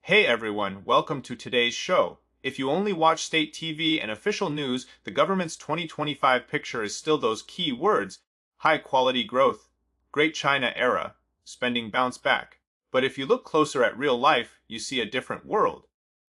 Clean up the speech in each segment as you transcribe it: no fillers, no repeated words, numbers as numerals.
Hey everyone, welcome to today's show. If you only watch state TV and official news, the government's 2025 picture is still those key words: high quality growth, Great China era, spending bounce back. But if you look closer at real life, you see a different world.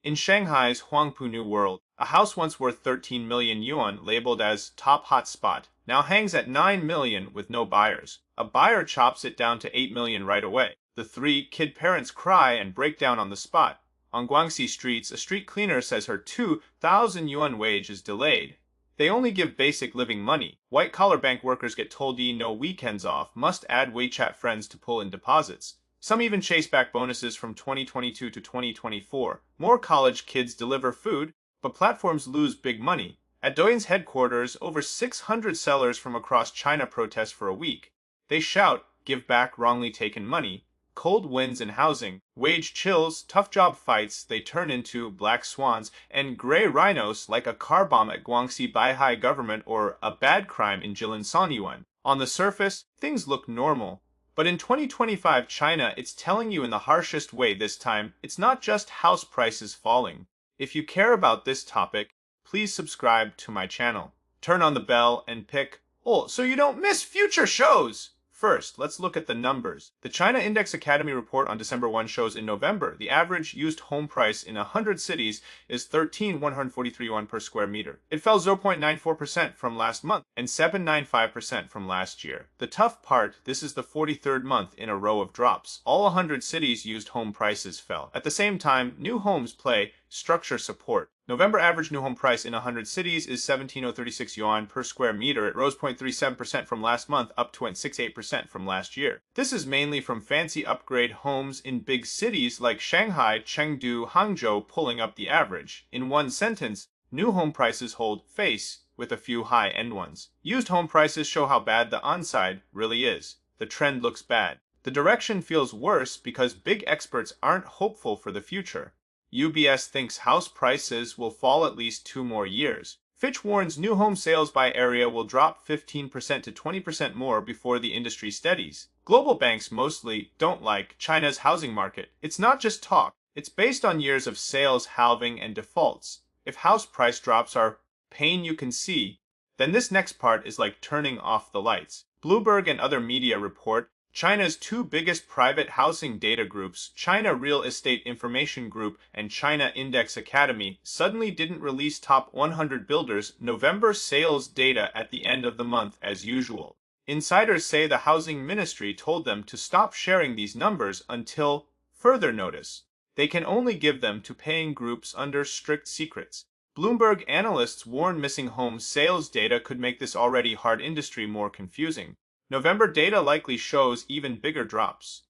In Shanghai's Huangpu New World, a house once worth 13 million yuan, labeled as top hot spot, now hangs at 9 million with no buyers. A buyer chops it down to 8 million right away. The three kid parents cry and break down on the spot. On Guangxi streets, a street cleaner says her 2,000 yuan wage is delayed. They only give basic living money. White-collar bank workers get told no weekends off, must add WeChat friends to pull in deposits. Some even chase back bonuses from 2022 to 2024. More college kids deliver food, but platforms lose big money. At Douyin's headquarters, over 600 sellers from across China protest for a week. They shout, "Give back wrongly taken money." Cold winds in housing, wage chills, tough job fights, they turn into black swans and gray rhinos, like a car bomb at Guangxi Baihai government or a bad crime in Jilin Yuan. On the surface, things look normal. But in 2025 China, it's telling you in the harshest way this time, it's not just house prices falling. If you care about this topic, please subscribe to my channel. Turn on the bell and pick all so you don't miss future shows! First, let's look at the numbers. The China Index Academy report on December 1 shows in November, the average used home price in 100 cities is 13,143 yuan per square meter. It fell 0.94% from last month and 7.95% from last year. The tough part, this is the 43rd month in a row of drops. All 100 cities used home prices fell. At the same time, new homes play structure support. November average new home price in 100 cities is 17,036 yuan per square meter. It rose 0.37% from last month, up 0.68% from last year. This is mainly from fancy upgrade homes in big cities like Shanghai, Chengdu, Hangzhou pulling up the average. In one sentence, new home prices hold face with a few high-end ones. Used home prices show how bad the onside really is. The trend looks bad. The direction feels worse because big experts aren't hopeful for the future. UBS thinks house prices will fall at least 2 more years. Fitch warns new home sales by area will drop 15% to 20% more before the industry steadies. Global banks mostly don't like China's housing market. It's not just talk. It's based on years of sales halving and defaults. If house price drops are pain you can see, then this next part is like turning off the lights. Bloomberg and other media report China's two biggest private housing data groups, China Real Estate Information Group and China Index Academy, suddenly didn't release top 100 builders' November sales data at the end of the month as usual. Insiders say the housing ministry told them to stop sharing these numbers until further notice. They can only give them to paying groups under strict secrets. Bloomberg analysts warn missing home sales data could make this already hard industry more confusing. November data likely shows even bigger drops.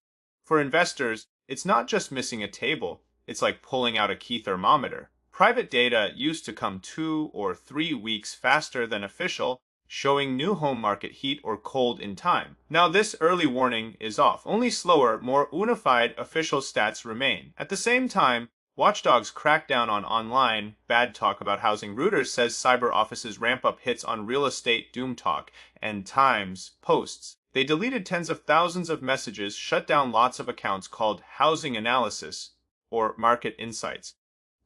For investors, it's not just missing a table, it's like pulling out a key thermometer. Private data used to come 2 or 3 weeks faster than official, showing new home market heat or cold in time. Now this early warning is off. Only slower, more unified official stats remain. At the same time, watchdogs crack down on online bad talk about housing. Reuters says cyber offices ramp up hits on real estate doom talk, and Times posts. They deleted tens of thousands of messages, shut down lots of accounts called housing analysis or market insights.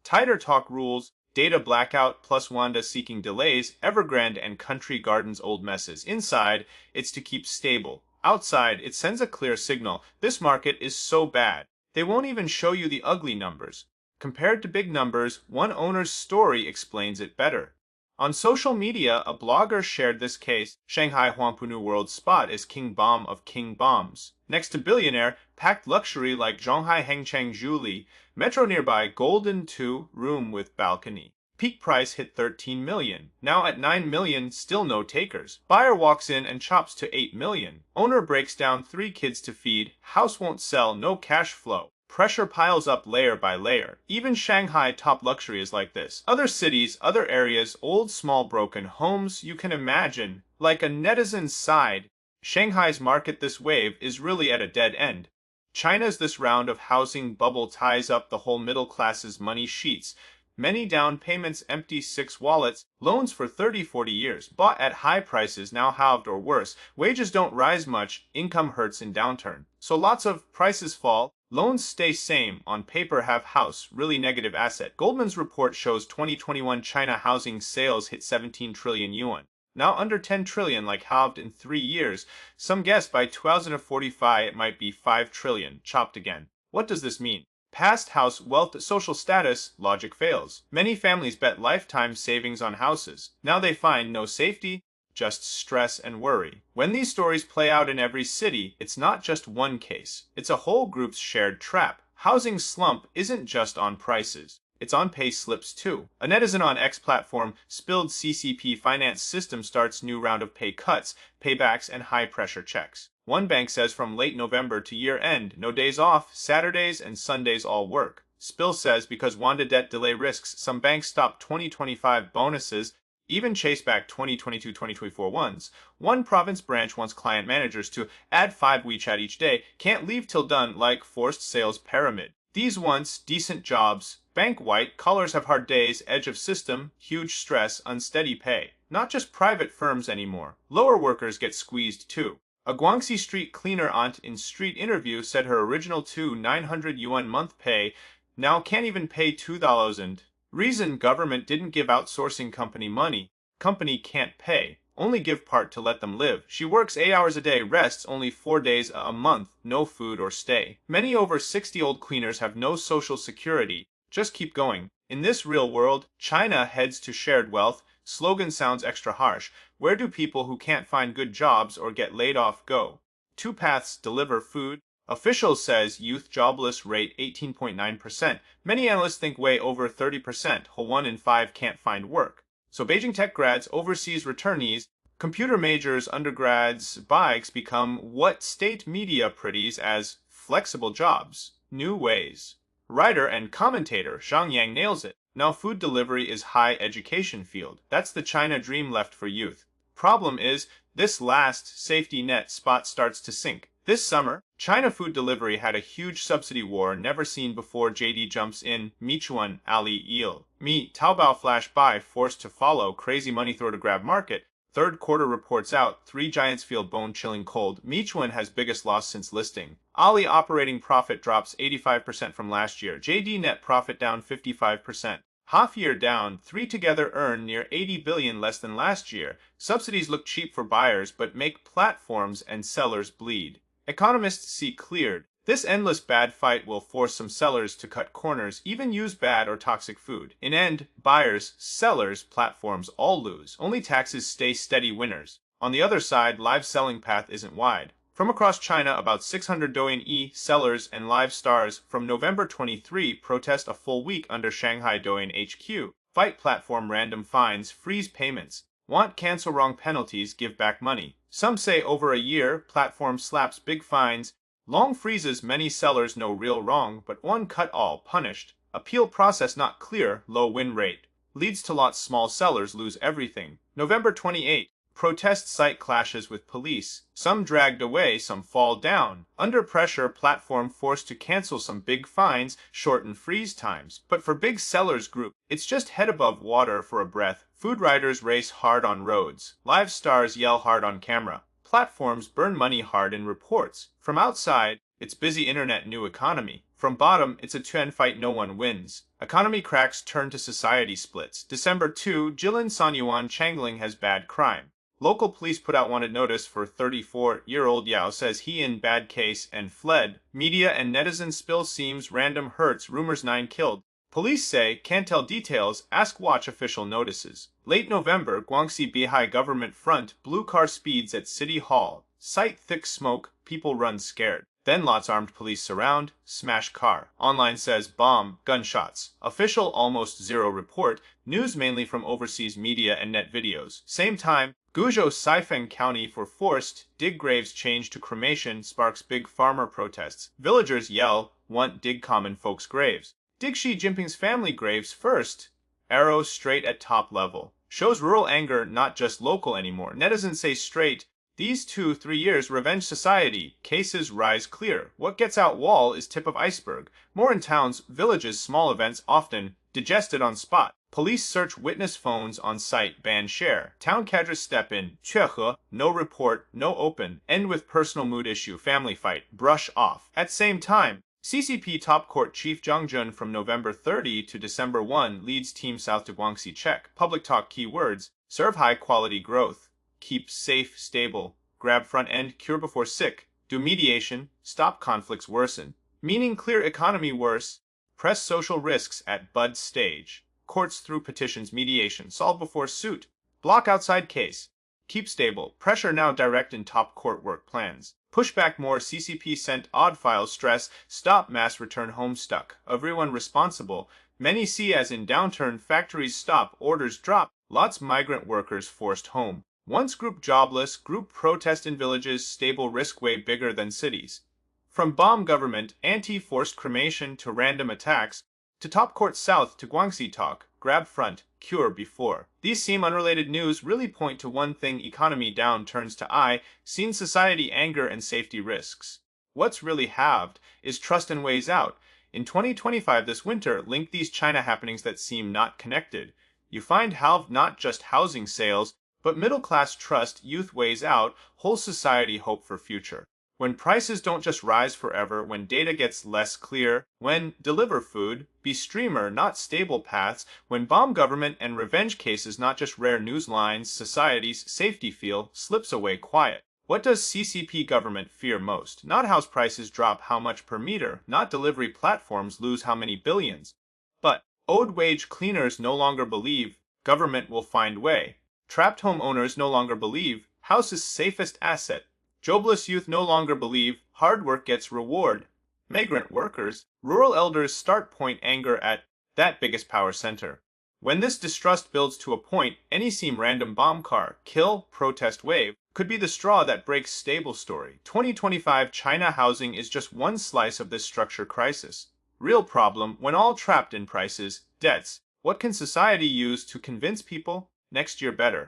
Tighter talk rules, data blackout plus Wanda seeking delays, Evergrande and Country Gardens old messes. Inside, it's to keep stable. Outside, it sends a clear signal. This market is so bad. They won't even show you the ugly numbers. Compared to big numbers, one owner's story explains it better. On social media, a blogger shared this case. Shanghai Huangpu New World spot is king bomb of king bombs. Next to billionaire, packed luxury like Zhonghai Hengcheng Zhuli, metro nearby, golden 2-room with balcony. Peak price hit 13 million. Now at 9 million, still no takers. Buyer walks in and chops to 8 million. Owner breaks down 3 kids to feed. House won't sell, no cash flow. Pressure piles up layer by layer. Even Shanghai top luxury is like this. Other cities, other areas, old small broken homes, you can imagine. Like a netizen's side, Shanghai's market this wave is really at a dead end. China's this round of housing bubble ties up the whole middle class's money sheets. Many down payments empty 6 wallets, loans for 30-40 years, bought at high prices now halved or worse. Wages don't rise much, income hurts in downturn. So lots of prices fall, Loans stay same, on paper have house, really negative asset. Goldman's report shows 2021 China housing sales hit 17 trillion yuan. Now under 10 trillion like halved in 3 years. Some guess by 2045 it might be 5 trillion, chopped again. What does this mean? Past house wealth social status, logic fails. Many families bet lifetime savings on houses. Now they find no safety, just stress and worry. When these stories play out in every city, it's not just one case. It's a whole group's shared trap. Housing slump isn't just on prices. It's on pay slips too. A netizen on X platform spilled CCP finance system starts new round of pay cuts, paybacks, and high-pressure checks. One bank says from late November to year-end, no days off, Saturdays and Sundays all work. Spill says because Wanda debt delay risks, some banks stop 2025 bonuses, even chase back 2022-2024 ones. One province branch wants client managers to add 5 WeChat each day, can't leave till done like forced sales pyramid. These once decent jobs, bank white, collars have hard days, edge of system, huge stress, unsteady pay. Not just private firms anymore. Lower workers get squeezed too. A Guangxi street cleaner aunt in street interview said her original 900 yuan month pay now can't even pay 2,000. Reason government didn't give outsourcing company money. Company can't pay. Only give part to let them live. She works 8 hours a day, rests only 4 days a month, no food or stay. Many over 60-old cleaners have no social security. Just keep going. In this real world, China heads to shared wealth. Slogan sounds extra harsh. Where do people who can't find good jobs or get laid off go? 2 paths deliver food. Officials says youth jobless rate 18.9%. Many analysts think way over 30%. 1 in 5 can't find work. So Beijing tech grads, overseas returnees, computer majors, undergrads, bikes become what state media pretties as flexible jobs, new ways. Writer and commentator Zhang Yang nails it. Now food delivery is high education field. That's the China dream left for youth. Problem is, this last safety net spot starts to sink. This summer, China food delivery had a huge subsidy war never seen before. JD jumps in, Michuan, Ali, Eel. Me, Taobao flash buy, forced to follow, crazy money throw to grab market. Third quarter reports out, 3 giants feel bone-chilling cold. Michuan has biggest loss since listing. Ali operating profit drops 85% from last year. JD net profit down 55%. Half year down, 3 together earn near 80 billion less than last year. Subsidies look cheap for buyers but make platforms and sellers bleed. Economists see cleared. This endless bad fight will force some sellers to cut corners, even use bad or toxic food. In end, buyers, sellers, platforms all lose. Only taxes stay steady winners. On the other side, live selling path isn't wide. From across China, about 600 Douyin sellers and live stars from November 23 protest a full week under Shanghai Douyin HQ. Fight platform random fines, freeze payments. Want cancel wrong penalties, give back money. Some say over a year, platform slaps big fines. Long freezes, many sellers know real wrong, but one cut all, punished. Appeal process not clear, low win rate. Leads to lots small sellers lose everything. November 28. Protest site clashes with police. Some dragged away, some fall down. Under pressure, platform forced to cancel some big fines, shorten freeze times. But for big sellers group, it's just head above water for a breath. Food riders race hard on roads. Live stars yell hard on camera. Platforms burn money hard in reports. From outside, it's busy internet new economy. From bottom, it's a trend fight no one wins. Economy cracks turn to society splits. December 2, Jilin Sanyuan Changling has bad crime. Local police put out wanted notice for 34-year-old Yao, says he in bad case and fled. Media and netizen spill seems random hurts, rumors 9 killed. Police say, can't tell details, ask watch official notices. Late November, Guangxi Beihai government front, blue car speeds at City Hall. Sight thick smoke, people run scared. Then lots armed police surround, smash car. Online says bomb, gunshots. Official almost zero report, news mainly from overseas media and net videos. Same time, Guizhou Saifeng County for forced dig graves change to cremation sparks big farmer protests. Villagers yell, want dig common folks' graves. Dig Xi Jinping's family graves first. Arrow straight at top level. Shows rural anger, not just local anymore. Netizens say straight, these 2-3 years revenge society. Cases rise clear. What gets out wall is tip of iceberg. More in towns, villages, small events often digested on spot. Police search witness phones on site, ban share. Town cadres step in. 确和, no report, no open. End with personal mood issue, family fight. Brush off. At same time, CCP top court chief Zhang Jun from November 30 to December 1 leads team south to Guangxi check. Public talk keywords: serve high quality growth, keep safe stable, grab front end, cure before sick, do mediation, stop conflicts worsen, meaning clear economy worse, press social risks at bud stage, courts through petitions mediation, solve before suit, block outside case, keep stable, pressure now direct in top court work plans. Push back more, CCP sent odd files, stress, stop mass return home stuck, everyone responsible, many see as in downturn, factories stop, orders drop, lots migrant workers forced home. Once group jobless, group protest in villages, stable risk way bigger than cities. From bomb government, anti-forced cremation to random attacks, to top court south to Guangxi talk, grab front, cure before. These seem unrelated news really point to one thing: economy down turns to I, seen society anger and safety risks. What's really halved is trust and ways out. In 2025 this winter, link these China happenings that seem not connected. You find halved not just housing sales, but middle-class trust, youth ways out, whole society hope for future. When prices don't just rise forever, when data gets less clear, when deliver food, be streamer, not stable paths, when bomb government and revenge cases not just rare news lines, society's safety feel slips away quiet. What does CCP government fear most? Not house prices drop how much per meter, not delivery platforms lose how many billions, but owed wage cleaners no longer believe government will find way. Trapped homeowners no longer believe house is safest asset. Jobless youth no longer believe hard work gets reward. Migrant workers, rural elders start point anger at that biggest power center. When this distrust builds to a point, any seem random bomb car, kill, protest wave, could be the straw that breaks stable story. 2025 China housing is just one slice of this structure crisis. Real problem, when all trapped in prices, debts, what can society use to convince people next year better?